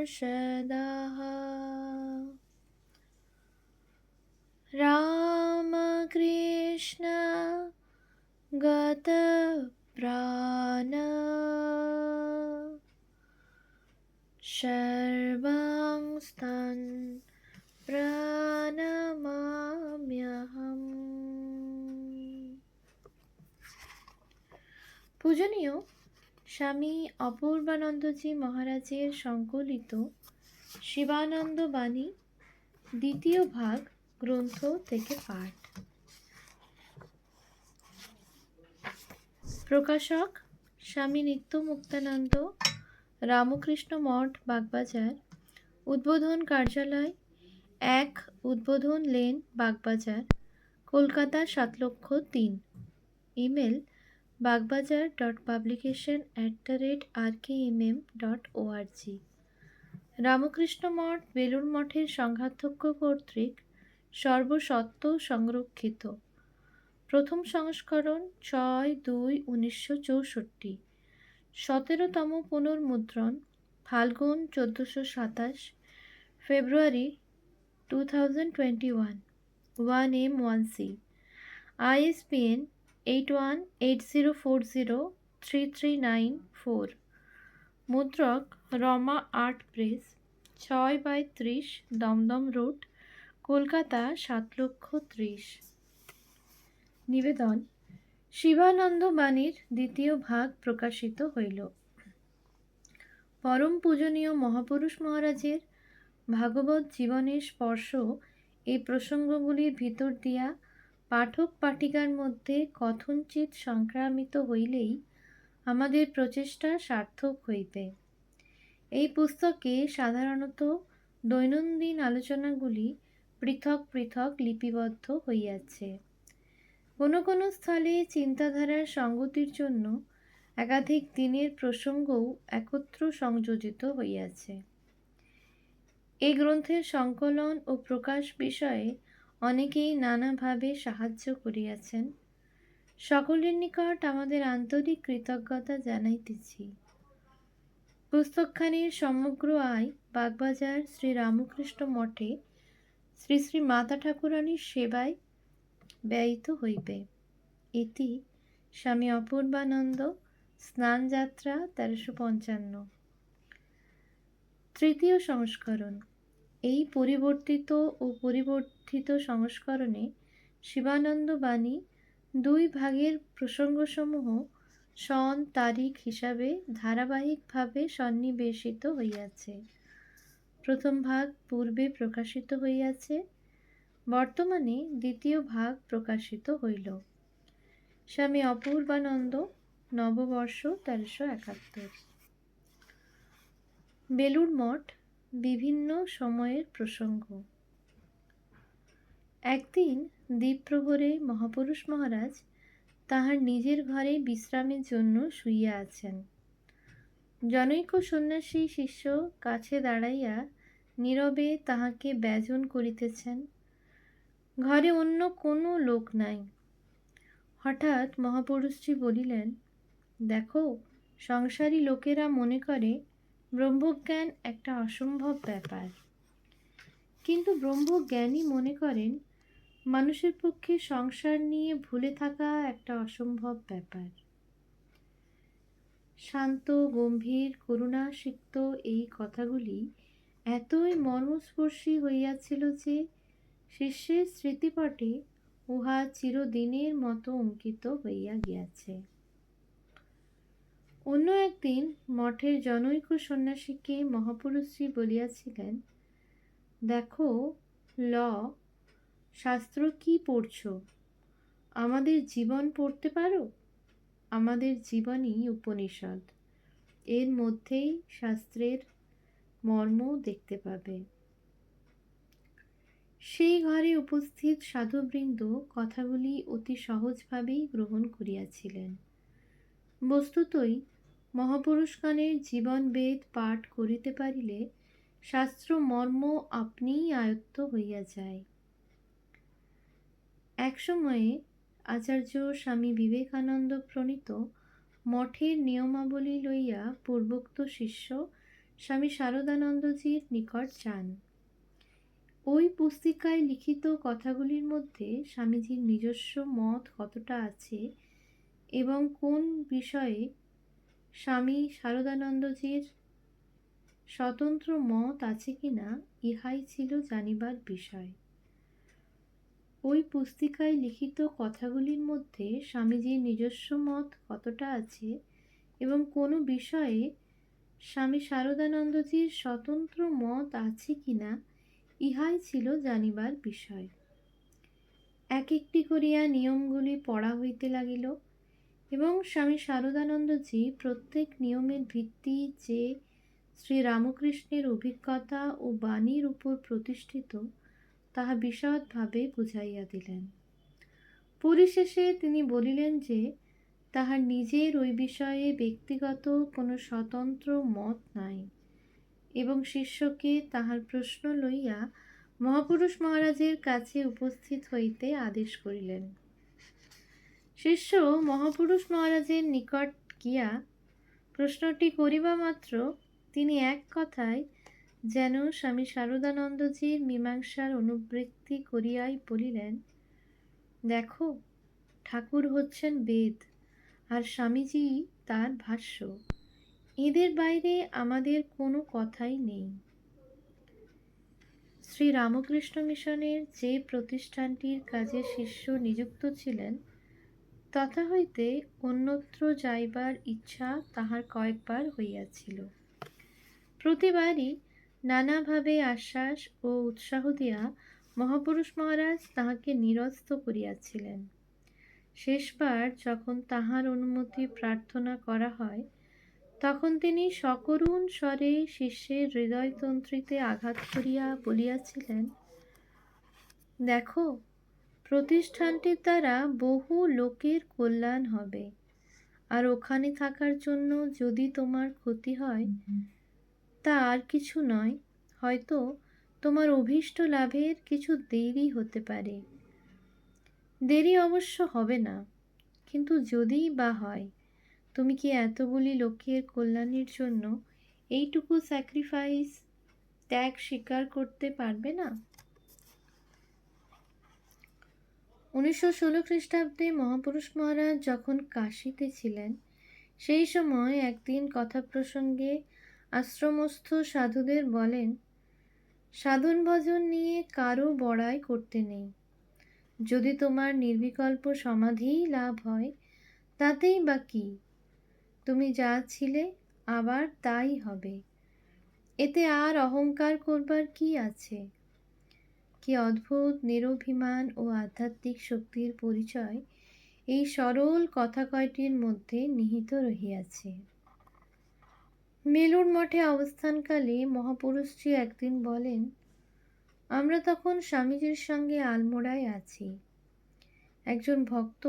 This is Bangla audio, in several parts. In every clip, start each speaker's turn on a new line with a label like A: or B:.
A: পার্ষদাः রামকৃষ্ণ গতপ্রাণ সর্বাংস্তান প্রণমাম্যহম। পূজনীয় স্বামী অপূর্বানন্দজি মহারাজের সংকলিত শিবানন্দ বাণী দ্বিতীয় ভাগ গ্রন্থ থেকে পাঠ। প্রকাশক স্বামী নিত্যমুক্তানন্দ, রামকৃষ্ণ মঠ, বাগবাজার। উদ্বোধন কার্যালয় 1 Udbodhan lane, Bagbazar, Kolkata 7,03,000। Email bagbajar.publication@rkmm.org। Ramakrishna Math Belur মঠের সংঘাধ্যক্ষ কর্তৃক সর্বসত্ব সংরক্ষিত। প্রথম সংস্করণ 6/2/1964। 17তম পুনর্মুদ্রণ ফাল্গুন 1427, ফেব্রুয়ারি 2021। 1M1C। ISBN 8180403394। মুদ্রক রমা আর্ট প্রেস, 6/30 দমদম রোড, কলকাতা 7,30,000। নিবেদন শিবানন্দ বাণীর দ্বিতীয় ভাগ প্রকাশিত হইল। পরম পূজনীয় মহাপুরুষ মহারাজের ভাগবত জীবনের স্পর্শ এই প্রসঙ্গগুলির ভিতর দিয়া পাঠক পাঠিকার মধ্যে কথঞ্চিৎ সংক্রামিত হইলেই আমাদের প্রচেষ্টা সার্থক হইবে। এই পুস্তকে সাধারণত দৈনন্দিন আলোচনাগুলি পৃথক পৃথক লিপিবদ্ধ হইয়াছে। কোনো কোনো স্থলে চিন্তাধারার সঙ্গতির জন্য একাধিক দিনের প্রসঙ্গও একত্র সংযোজিত হইয়াছে। এই গ্রন্থের সংকলন ও প্রকাশ বিষয়ে অনেকেই নানাভাবে সাহায্য করিয়াছেন। সকলের নিকট আমাদের আন্তরিক কৃতজ্ঞতা জানাইতেছি। পুস্তকখানির সমগ্র আয় বাগবাজার শ্রী রামকৃষ্ণ মঠে শ্রী শ্রী মাতা ঠাকুরানীর সেবায় ব্যয়িত হইবে। এটি স্বামী অপূর্বানন্দ, স্নানযাত্রা 1355। তৃতীয় সংস্করণ। এই পরিবর্তিত ও পরিবর্ধিত সংস্করণে শিবানন্দ বাণী 2 ভাগের প্রসঙ্গসমূহ সন তারিখ হিসাবে ধারাবাহিকভাবে সন্নিবেশিত হইয়াছে। প্রথম ভাগ পূর্বে প্রকাশিত হইয়াছে, বর্তমানে দ্বিতীয় ভাগ প্রকাশিত হইল। স্বামী অপূর্বানন্দ, নববর্ষ 1371। বেলুড় মঠ, বিভিন্ন সময়ের প্রসঙ্গ। একদিন দ্বীপ্রহরে মহাপুরুষ মহারাজ তাহার নিজের ঘরে বিশ্রামের জন্য শুইয়া আছেন। জনৈক সন্ন্যাসী শিষ্য কাছে দাঁড়াইয়া নীরবে তাহাকে ব্যজন করিতেছেন। ঘরে অন্য কোনো লোক নাই। হঠাৎ মহাপুরুষজি বলিলেন, দেখো, সংসারী লোকেরা মনে করে ব্রহ্মজ্ঞান একটা অসম্ভব ব্যাপার, কিন্তু ব্রহ্মজ্ঞানী মনে করেন মানুষের পক্ষে সংসার নিয়ে ভুলে থাকা একটা অসম্ভব ব্যাপার। শান্ত, গম্ভীর, করুণাসিক্ত এই কথাগুলি এতই মর্মস্পর্শী হইয়াছিল যে শিষ্যের স্মৃতিপটে উহা চিরদিনের মতো অঙ্কিত হইয়া গিয়াছে। অন্য একদিন মঠের জনৈক সন্ন্যাসীকে মহাপুরুষজি বলিয়াছিলেন, দেখো, শাস্ত্র কি পড়ছ? আমাদের জীবন পড়তে পারো? আমাদের জীবনই উপনিষদ। এর মধ্যেই শাস্ত্রের মর্ম দেখতে পাবে। সেই ঘরে উপস্থিত সাধুবৃন্দ কথাগুলি অতি সহজভাবেই গ্রহণ করিয়াছিলেন। বস্তুতই মহাপুরুষগণের জীবনবেদ পাঠ করিতে পারিলে শাস্ত্র মর্ম আপনিই আয়ত্ত হইয়া যায়। এক সময়ে আচার্য স্বামী বিবেকানন্দ প্রণীত মঠের নিয়মাবলী লইয়া পূর্বোক্ত শিষ্য স্বামী শারদানন্দজির নিকট যান। ওই পুস্তিকায় লিখিত কথাগুলির মধ্যে স্বামীজির নিজস্ব মত কতটা আছে এবং কোন বিষয়ে স্বামী শারদানন্দজির স্বতন্ত্র মত আছে কিনা, ইহাই ছিল জানিবার বিষয়। ওই পুস্তিকায় লিখিত কথাগুলির মধ্যে স্বামীজির নিজস্ব মত কতটা আছে এবং কোনো বিষয়ে স্বামী শারদানন্দজির স্বতন্ত্র মত আছে কিনা, ইহাই ছিল জানিবার বিষয়। এক একটি করিয়া নিয়মগুলি পড়া হইতে লাগিল এবং স্বামী শারদানন্দজি প্রত্যেক নিয়মের ভিত্তি যে শ্রীরামকৃষ্ণের অভিজ্ঞতা ও বাণীর উপর প্রতিষ্ঠিত, তাহা বিশদভাবে বুঝাইয়া দিলেন। পরিশেষে তিনি বলিলেন যে তাহার নিজের ওই বিষয়ে ব্যক্তিগত কোনো স্বতন্ত্র মত নাই এবং শিষ্যকে তাহার প্রশ্ন লইয়া মহাপুরুষ মহারাজের কাছে উপস্থিত হইতে আদেশ করিলেন। শিষ্য মহাপুরুষ মহারাজের নিকট গিয়া প্রশ্নটি করিবা মাত্র তিনি এক কথায় যেন স্বামী শারদানন্দজির মীমাংসার অনুবৃত্তি করিয়াই বলিলেন, দেখো, ঠাকুর হচ্ছেন বেদ আর স্বামীজি তার ভাষ্য, এদের বাইরে আমাদের কোনো কথাই নেই। শ্রী রামকৃষ্ণ মিশনের যে প্রতিষ্ঠানটির কাজে শিষ্য নিযুক্ত ছিলেন, তথা হইতে অন্যত্র যাইবার ইচ্ছা তাহার কয়েকবার হইয়াছিল। প্রতিবারই নানাভাবে আশ্বাস ও উৎসাহ দিয়া মহাপুরুষ মহারাজ তাহাকে নিরস্ত করিয়াছিলেন। শেষবার যখন তাহার অনুমতি প্রার্থনা করা হয়, তখন তিনি সকরুণ স্বরে শিষ্যের হৃদয়তন্ত্রীতে আঘাত করিয়া বলিয়াছিলেন, দেখো, প্রতিষ্ঠানটির দ্বারা বহু লোকের কল্যাণ হবে, আর ওখানে থাকার জন্য যদি তোমার ক্ষতি হয়, তা আর কিছু নয়, হয়তো তোমার অভীষ্ট লাভের কিছু দেরি হতে পারে। দেরি অবশ্য হবে না, কিন্তু যদিই বা হয়, তুমি কি এতগুলি লোকের কল্যাণের জন্য এইটুকু স্যাক্রিফাইস, ত্যাগ স্বীকার করতে পারবে না? 1916 খ্রিস্টাব্দে মহাপুরুষ মহারাজ যখন কাশীতে ছিলেন, সেই সময় একদিন কথা প্রসঙ্গে আশ্রমস্থ সাধুদের বলেন, সাধন ভজন নিয়ে কারো বড়াই করতে নেই। যদি তোমার নির্বিকল্প সমাধিই লাভ হয়, তাতেই বা কি? তুমি যা ছিলে আবার তাই হবে। এতে আর অহংকার করবার কি আছে? কি অদ্ভুত নিরভিমান ও আধ্যাত্মিক শক্তির পরিচয় এই সরল কথা কয়টির মধ্যে নিহিত রহিয়াছে। বেলুড় মঠে অবস্থানকালে মহাপুরুষজি একদিন বলেন, আমরা তখন স্বামীজির সঙ্গে আলমোড়ায় আছি। একজন ভক্ত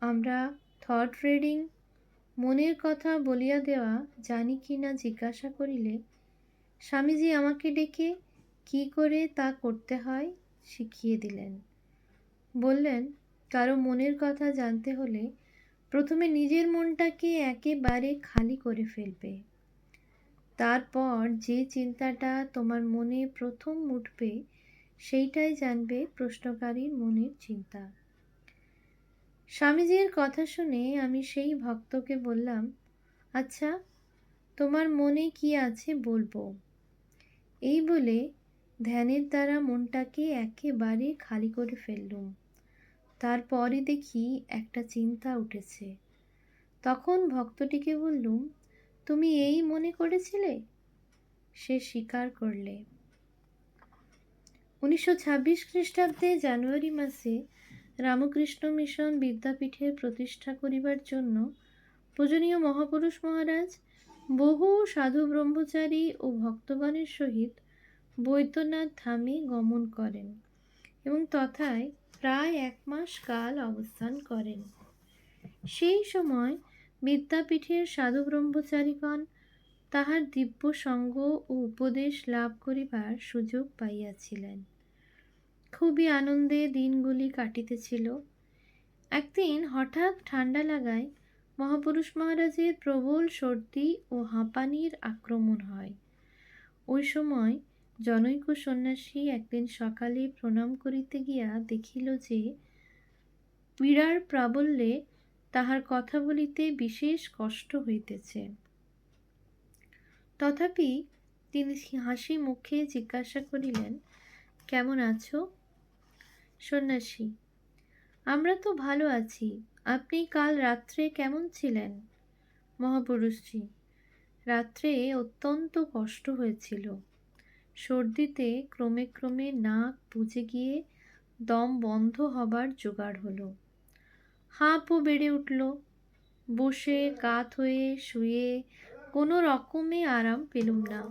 A: আমরা থট রিডিং, মনের কথা বলিয়া দেওয়া জানি কি না জিজ্ঞাসা করিলে স্বামীজি আমাকে ডেকে কি করে তা করতে হয় শিখিয়ে দিলেন। বললেন, কারো মনের কথা জানতে হলে প্রথমে নিজের মনটাকে একেবারে খালি করে ফেলবে। তারপর যে চিন্তাটা তোমার মনে প্রথম উঠবে সেইটাই জানবে প্রশ্নকারীর মনের চিন্তা। স্বামীজির কথা শুনে আমি সেই ভক্তকে বললাম, আচ্ছা, তোমার মনে কি আছে বলবো। এই বলে ধ্যানের দ্বারা মনটাকে একেবারে খালি করে ফেললুম। তারপরই দেখি একটা চিন্তা উঠেছে। তখন ভক্তটিকে বললুম, তুমি এই মনে করেছিলে? সে স্বীকার করলে। 1926 খ্রিস্টাব্দে জানুয়ারি মাসে রামকৃষ্ণ মিশন বিদ্যাপীঠের প্রতিষ্ঠা করিবার জন্য পূজনীয় মহাপুরুষ মহারাজ বহু সাধু ব্রহ্মচারী ও ভক্তগণের সহিত বৈদ্যনাথ ধামে গমন করেন এবং তথায় প্রায় 1 মাস কাল অবস্থান করেন। সেই সময় বিদ্যাপীঠের সাধু ব্রহ্মচারীগণ তাহার দিব্য সঙ্গ ও উপদেশ লাভ করিবার সুযোগ পাইয়াছিলেন। খুবই আনন্দে দিনগুলি কাটিতেছিল। একদিন হঠাৎ ঠান্ডা লাগায় মহাপুরুষ মহারাজের প্রবল সর্দি ও হাঁপানির আক্রমণ হয়। ওই সময় জনৈক সন্ন্যাসী একদিন সকালে প্রণাম করিতে গিয়া দেখিল যে পীড়ার প্রাবল্যে তাহার কথা বলিতে বিশেষ কষ্ট হইতেছে। তথাপি তিনি হাসি মুখে জিজ্ঞাসা করিলেন, কেমন আছো? সন্ন্যাসী, আমরা তো ভালো আছি। আপনি কাল রাত্রে কেমন ছিলেন? মহাপুরুষজি, রাত্রে অত্যন্ত কষ্ট হয়েছিল। সর্দিতে ক্রমে ক্রমে নাক বুজে গিয়ে দম বন্ধ হবার জোগাড় হলো। হাঁপও বেড়ে উঠল। বসে, কাত হয়ে, শুয়ে কোনো রকমে আরাম পেলুম না।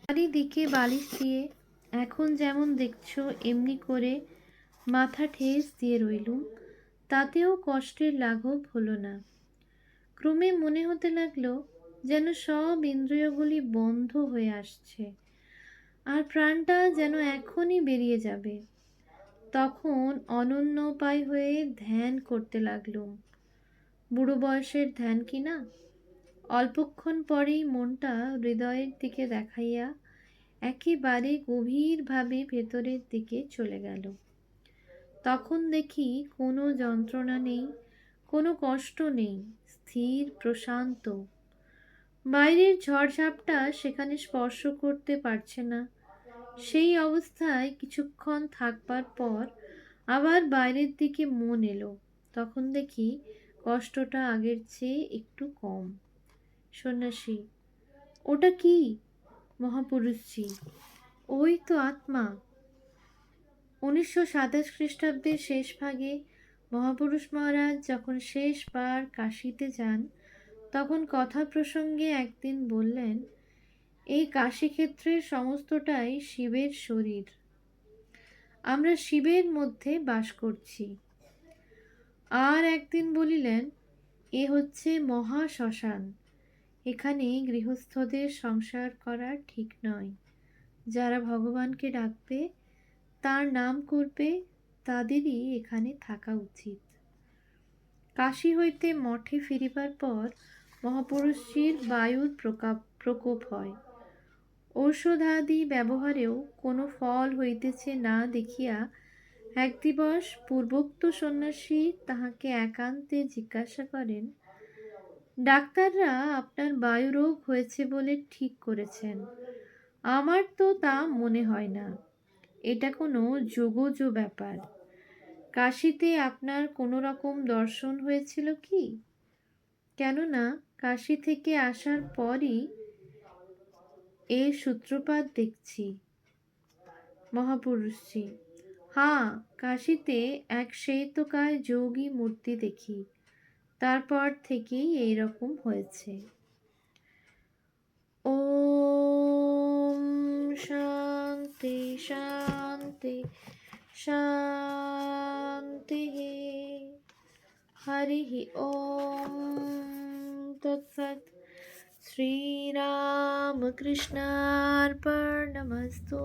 A: চারিদিকে বালিশ দিয়ে এখন যেমন দেখছো এমনি করে মাথা ঠেস দিয়ে রইলুম, তাতেও কষ্টের লাঘব হলো না। ক্রমে মনে হতে লাগলো যেন সব ইন্দ্রিয়গুলি বন্ধ হয়ে আসছে, আর প্রাণটা যেন এখনই বেরিয়ে যাবে। তখন অনন্য উপায় হয়ে ধ্যান করতে লাগলুম। বুড়ো বয়সের ধ্যান কি না? অল্পক্ষণ পরেই মনটা হৃদয়ের দিকে দেখাইয়া একেবারে গভীরভাবে ভেতরের দিকে চলে গেল। তখন দেখি কোনো যন্ত্রণা নেই, কোনো কষ্ট নেই, স্থির প্রশান্ত। বাইরের ঝড়ঝাপটা সেখানে স্পর্শ করতে পারছে না। সেই অবস্থায় কিছুক্ষণ থাকবার পর আবার বাইরের দিকে মন এলো। তখন দেখি কষ্টটা আগের চেয়ে একটু কম। সন্ন্যাসী, ওটা কি? মহাপুরুষজি, ওই তো আত্মা। 1927 খ্রিস্টাব্দের শেষ ভাগে মহাপুরুষ মহারাজ যখন শেষবার কাশীতে যান, তখন কথা প্রসঙ্গে একদিন বললেন, এই কাশীক্ষেত্রের সমস্তটাই শিবের শরীর। আমরা শিবের মধ্যে বাস করছি। আর একদিন বলিলেন, এ হচ্ছে মহা শ্মশান। এখানে গৃহস্থদের সংসার করা ঠিক নয়। যারা ভগবানকে ডাকবে, তার নাম করবে, তাদেরই এখানে থাকা উচিত। কাশী হইতে মঠে ফিরিবার পর মহাপুরুষজির বায়ুর প্রকোপ হয়। ঔষধাদি ব্যবহারেও কোনো ফল হইতেছে না দেখিয়া এক দিবস পূর্বোক্ত সন্ন্যাসী তাহাকে একান্তে জিজ্ঞাসা করেন, ডাক্তাররা আপনার বায়ুরোগ হয়েছে বলে ঠিক করেছেন। আমার তো তা মনে হয় না। এটা কোনো যোগজ ব্যাপার। কাশীতে আপনার কোনো রকম দর্শন হয়েছিল কি? কেননা কাশী থেকে আসার পরই এর সূত্রপাত দেখছি। মহাপুরুষজি, হ্যাঁ, কাশীতে এক শ্বেতকায় যোগী মূর্তি দেখি। তারপর থেকেই এইরকম হয়েছে। ওম শান্তি শান্তি শান্তি। হরি ওম তৎসৎ। শ্রীরামকৃষ্ণার্পণমস্তু।